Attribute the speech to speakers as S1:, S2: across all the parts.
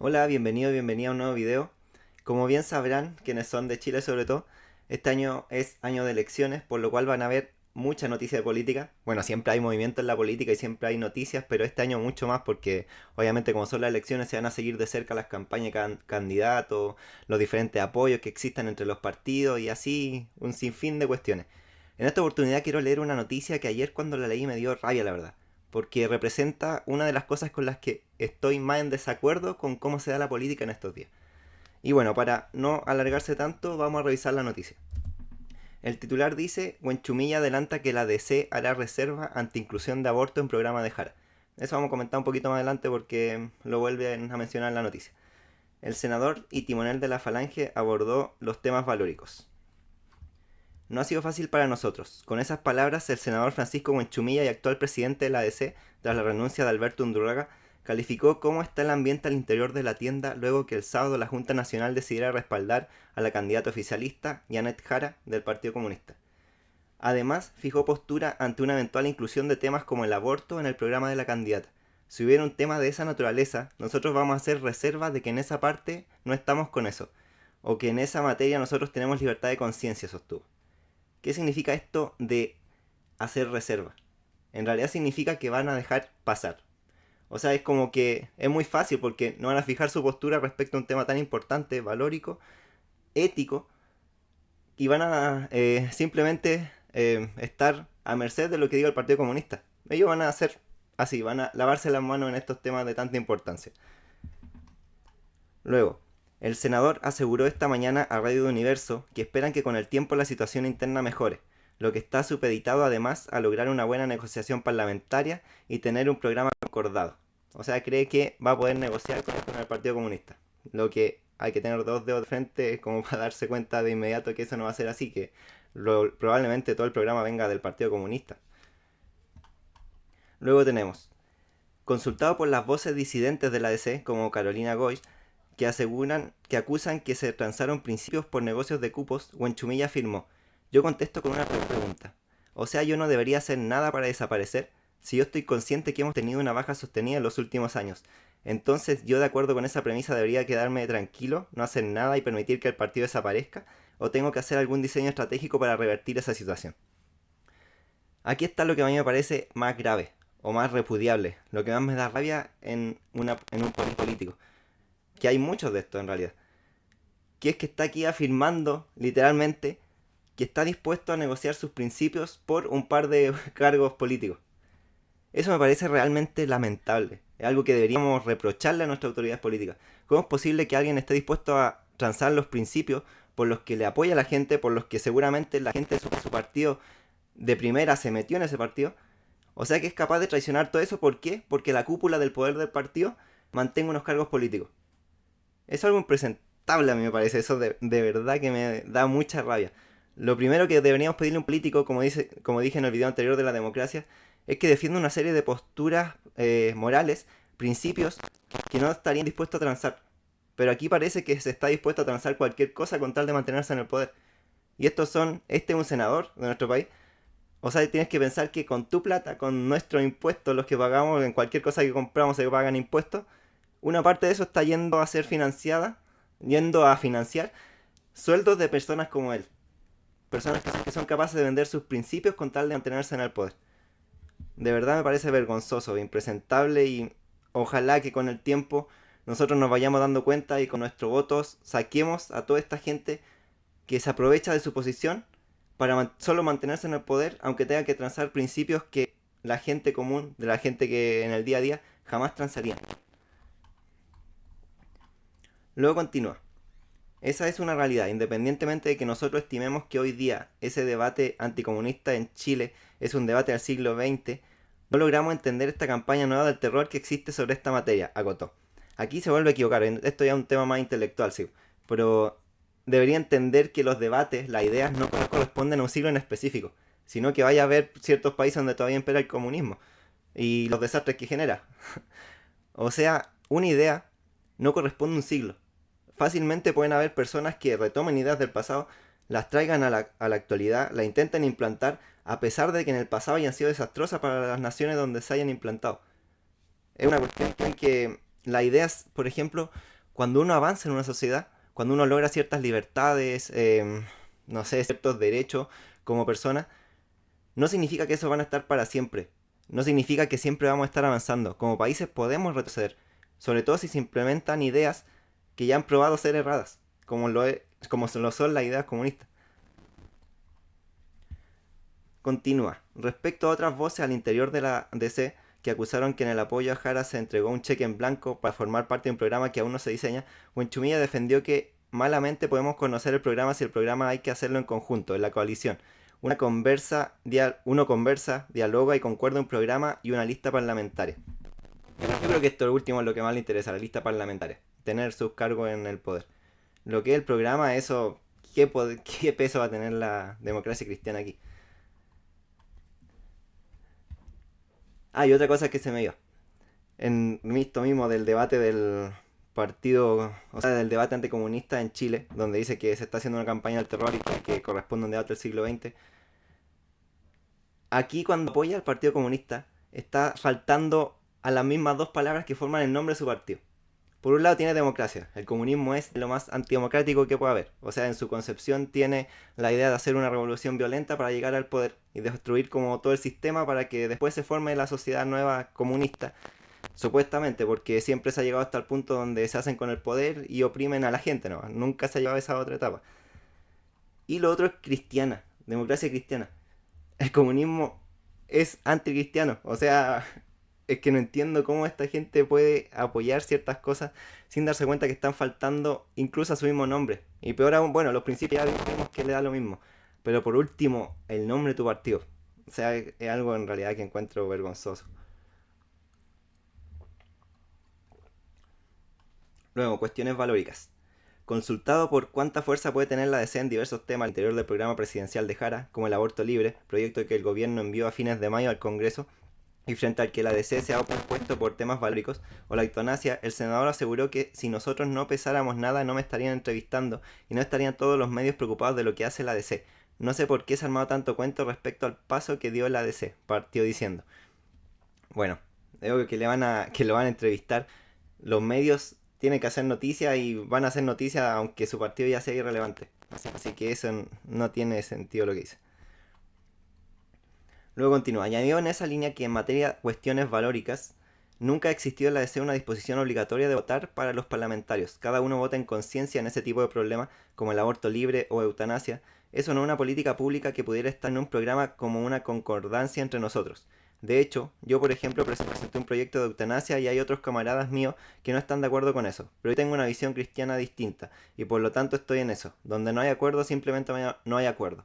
S1: Hola, bienvenida a un nuevo video. Como bien sabrán, quienes son de Chile sobre todo, este año es año de elecciones, por lo cual van a haber mucha noticia de política. Bueno, siempre hay movimiento en la política y siempre hay noticias, pero este año mucho más porque obviamente como son las elecciones se van a seguir de cerca las campañas de candidatos, los diferentes apoyos que existan entre los partidos y así un sinfín de cuestiones. En esta oportunidad quiero leer una noticia que ayer cuando la leí me dio rabia, la verdad, porque representa una de las cosas con las que estoy más en desacuerdo con cómo se da la política en estos días. Y bueno, para no alargarse tanto, vamos a revisar la noticia. El titular dice, Huenchumilla adelanta que la DC hará reserva ante inclusión de aborto en programa de Jara. Eso vamos a comentar un poquito más adelante porque lo vuelven a mencionar en la noticia. El senador y timonel de la Falange abordó los temas valóricos. No ha sido fácil para nosotros. Con esas palabras, el senador Francisco Buenchumilla y actual presidente de la ADC, tras la renuncia de Alberto Undurraga, calificó cómo está el ambiente al interior de la tienda luego que el sábado la Junta Nacional decidiera respaldar a la candidata oficialista Janet Jara del Partido Comunista. Además, fijó postura ante una eventual inclusión de temas como el aborto en el programa de la candidata. Si hubiera un tema de esa naturaleza, nosotros vamos a hacer reserva de que en esa parte no estamos con eso, o que en esa materia nosotros tenemos libertad de conciencia, sostuvo. ¿Qué significa esto de hacer reserva? En realidad significa que van a dejar pasar. O sea, es como que es muy fácil porque no van a fijar su postura respecto a un tema tan importante, valórico, ético, y van a simplemente estar a merced de lo que diga el Partido Comunista. Ellos van a hacer así, van a lavarse las manos en estos temas de tanta importancia. Luego, el senador aseguró esta mañana a Radio de Universo que esperan que con el tiempo la situación interna mejore, lo que está supeditado además a lograr una buena negociación parlamentaria y tener un programa concordado. O sea, cree que va a poder negociar con el Partido Comunista. Lo que hay que tener dos dedos de frente como para darse cuenta de inmediato que eso no va a ser así, que probablemente todo el programa venga del Partido Comunista. Luego tenemos, consultado por las voces disidentes de la DC, como Carolina Goy, que acusan que se transaron principios por negocios de cupos, Huenchumilla afirmó, yo contesto con una pregunta. O sea, yo no debería hacer nada para desaparecer, si yo estoy consciente que hemos tenido una baja sostenida en los últimos años. Entonces, yo de acuerdo con esa premisa debería quedarme tranquilo, no hacer nada y permitir que el partido desaparezca, o tengo que hacer algún diseño estratégico para revertir esa situación. Aquí está lo que a mí me parece más grave, o más repudiable, lo que más me da rabia en un país político, que hay muchos de estos en realidad, que es que está aquí afirmando literalmente que está dispuesto a negociar sus principios por un par de cargos políticos. Eso me parece realmente lamentable. Es algo que deberíamos reprocharle a nuestras autoridades políticas. ¿Cómo es posible que alguien esté dispuesto a transar los principios por los que le apoya a la gente, por los que seguramente la gente de su partido de primera se metió en ese partido? O sea que es capaz de traicionar todo eso. ¿Por qué? Porque la cúpula del poder del partido mantenga unos cargos políticos. Es algo impresentable a mí me parece. Eso de verdad que me da mucha rabia. Lo primero que deberíamos pedirle a un político, como dije en el video anterior de la democracia, es que defienda una serie de posturas morales, principios que no estarían dispuestos a transar. Pero aquí parece que se está dispuesto a transar cualquier cosa con tal de mantenerse en el poder. Y este es un senador de nuestro país. O sea, tienes que pensar que con tu plata, con nuestros impuestos, los que pagamos en cualquier cosa que compramos se pagan impuestos, una parte de eso está yendo a ser financiada, yendo a financiar sueldos de personas como él. Personas que son capaces de vender sus principios con tal de mantenerse en el poder. De verdad me parece vergonzoso, impresentable y ojalá que con el tiempo nosotros nos vayamos dando cuenta y con nuestros votos saquemos a toda esta gente que se aprovecha de su posición para solo mantenerse en el poder, aunque tenga que transar principios que la gente común, de la gente que en el día a día jamás transaría. Luego continúa. Esa es una realidad, independientemente de que nosotros estimemos que hoy día ese debate anticomunista en Chile es un debate del siglo XX, no logramos entender esta campaña nueva del terror que existe sobre esta materia, acotó. Aquí se vuelve a equivocar, esto ya es un tema más intelectual, sí, pero debería entender que los debates, las ideas no corresponden a un siglo en específico, sino que vaya a haber ciertos países donde todavía impera el comunismo y los desastres que genera. O sea, una idea no corresponde a un siglo. Fácilmente pueden haber personas que retomen ideas del pasado, las traigan a la actualidad, la intenten implantar, a pesar de que en el pasado hayan sido desastrosas para las naciones donde se hayan implantado. Es una cuestión que la idea es, por ejemplo, cuando uno avanza en una sociedad, cuando uno logra ciertas libertades, no sé, ciertos derechos como persona, no significa que eso van a estar para siempre. No significa que siempre vamos a estar avanzando. Como países podemos retroceder, sobre todo si se implementan ideas que ya han probado ser erradas, como lo son las ideas comunistas. Continúa. Respecto a otras voces al interior de la DC que acusaron que en el apoyo a Jara se entregó un cheque en blanco para formar parte de un programa que aún no se diseña, Buenchumilla defendió que malamente podemos conocer el programa si el programa hay que hacerlo en conjunto, en la coalición. Uno conversa, dialoga y concuerda un programa y una lista parlamentaria. Yo creo que esto último es lo que más le interesa, la lista parlamentaria. Tener sus cargos en el poder. Lo que es el programa, eso, ¿qué peso va a tener la democracia cristiana aquí? Ah, y otra cosa que se me dio. En esto mismo del debate del partido, o sea, del debate anticomunista en Chile, donde dice que se está haciendo una campaña del terror y que corresponde a un debate del siglo XX. Aquí cuando apoya al Partido Comunista, está faltando a las mismas dos palabras que forman el nombre de su partido. Por un lado tiene democracia. El comunismo es lo más antidemocrático que puede haber. O sea, en su concepción tiene la idea de hacer una revolución violenta para llegar al poder y destruir como todo el sistema para que después se forme la sociedad nueva comunista. Supuestamente, porque siempre se ha llegado hasta el punto donde se hacen con el poder y oprimen a la gente, ¿no? Nunca se ha llegado a esa otra etapa. Y lo otro es cristiana, democracia cristiana. El comunismo es anticristiano. O sea, es que no entiendo cómo esta gente puede apoyar ciertas cosas sin darse cuenta que están faltando incluso a su mismo nombre. Y peor aún, bueno, los principios ya vimos que le da lo mismo. Pero por último, el nombre de tu partido. O sea, es algo en realidad que encuentro vergonzoso. Luego, cuestiones valóricas. Consultado por cuánta fuerza puede tener la DC en diversos temas al interior del programa presidencial de Jara, como el aborto libre, proyecto que el gobierno envió a fines de mayo al Congreso, y frente al que la DC se ha opuesto por temas valóricos, o la eutanasia, el senador aseguró que si nosotros no pesáramos nada no me estarían entrevistando y no estarían todos los medios preocupados de lo que hace la DC. No sé por qué se ha armado tanto cuento respecto al paso que dio la DC, partió diciendo. Bueno, digo que lo van a entrevistar. Los medios tienen que hacer noticias y van a hacer noticias aunque su partido ya sea irrelevante. Así que eso no tiene sentido lo que dice. Luego continúa. Añadió en esa línea que en materia de cuestiones valóricas nunca ha existido en la DC una disposición obligatoria de votar para los parlamentarios. Cada uno vota en conciencia en ese tipo de problemas como el aborto libre o eutanasia. Eso no es una política pública que pudiera estar en un programa como una concordancia entre nosotros. De hecho, yo por ejemplo presenté un proyecto de eutanasia y hay otros camaradas míos que no están de acuerdo con eso, pero yo tengo una visión cristiana distinta y por lo tanto estoy en eso. Donde no hay acuerdo simplemente no hay acuerdo.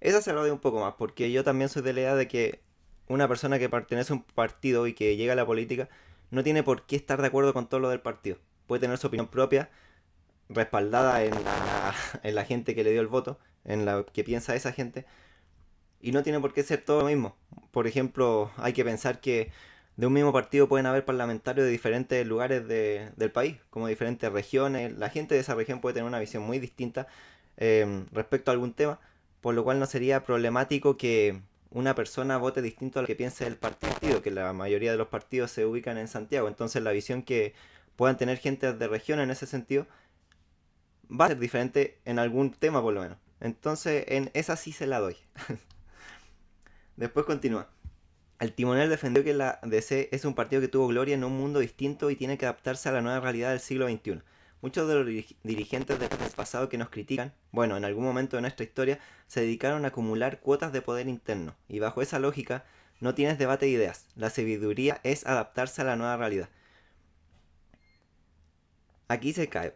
S1: Esa se lo doy un poco más, porque yo también soy de la idea de que una persona que pertenece a un partido y que llega a la política no tiene por qué estar de acuerdo con todo lo del partido. Puede tener su opinión propia, respaldada en la gente que le dio el voto, en lo que piensa esa gente, y no tiene por qué ser todo lo mismo. Por ejemplo, hay que pensar que de un mismo partido pueden haber parlamentarios de diferentes lugares del país, como diferentes regiones. La gente de esa región puede tener una visión muy distinta respecto a algún tema, por lo cual no sería problemático que una persona vote distinto a lo que piense el partido, que la mayoría de los partidos se ubican en Santiago. Entonces la visión que puedan tener gente de región en ese sentido va a ser diferente en algún tema por lo menos. Entonces en esa sí se la doy. Después continúa. El timonel defendió que la DC es un partido que tuvo gloria en un mundo distinto y tiene que adaptarse a la nueva realidad del siglo XXI. Muchos de los dirigentes del pasado que nos critican, bueno, en algún momento de nuestra historia, se dedicaron a acumular cuotas de poder interno, y bajo esa lógica no tienes debate de ideas. La sabiduría es adaptarse a la nueva realidad. Aquí se cae,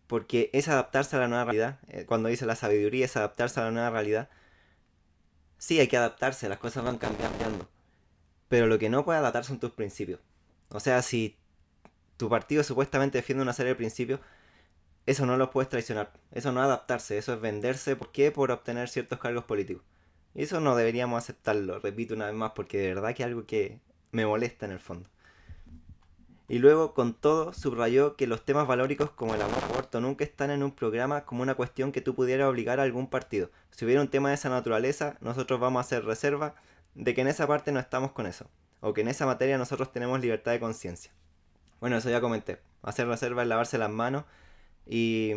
S1: porque es adaptarse a la nueva realidad. Cuando dice la sabiduría es adaptarse a la nueva realidad, sí hay que adaptarse, las cosas van cambiando. Pero lo que no puede adaptar son tus principios. O sea, si tu partido supuestamente defiende una serie de principios, eso no los puedes traicionar. Eso no es adaptarse, eso es venderse. ¿Por qué? Por obtener ciertos cargos políticos. Y eso no deberíamos aceptarlo, repito una vez más, porque de verdad que es algo que me molesta en el fondo. Y luego, con todo, subrayó que los temas valóricos como el aborto nunca están en un programa como una cuestión que tú pudieras obligar a algún partido. Si hubiera un tema de esa naturaleza, nosotros vamos a hacer reserva de que en esa parte no estamos con eso. o que en esa materia nosotros tenemos libertad de conciencia. Bueno, eso ya comenté. Hacer reserva es lavarse las manos y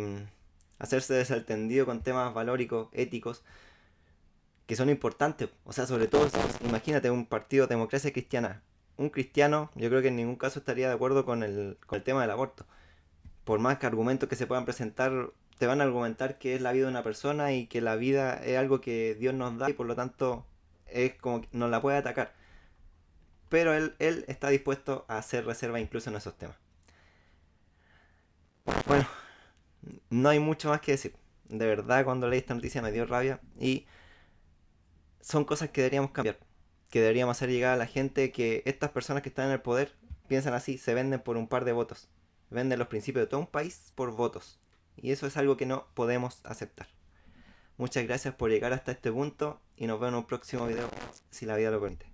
S1: hacerse desentendido con temas valóricos, éticos, que son importantes. O sea, sobre todo, imagínate un partido de democracia cristiana. Un cristiano, yo creo que en ningún caso estaría de acuerdo con el tema del aborto. Por más que argumentos que se puedan presentar, te van a argumentar que es la vida de una persona y que la vida es algo que Dios nos da y por lo tanto es como que nos la puede atacar. Pero él está dispuesto a hacer reserva incluso en esos temas. Bueno, no hay mucho más que decir. De verdad, cuando leí esta noticia me dio rabia y son cosas que deberíamos cambiar. Que deberíamos hacer llegar a la gente que estas personas que están en el poder piensan así, se venden por un par de votos. Venden los principios de todo un país por votos. Y eso es algo que no podemos aceptar. Muchas gracias por llegar hasta este punto y nos vemos en un próximo video si la vida lo permite.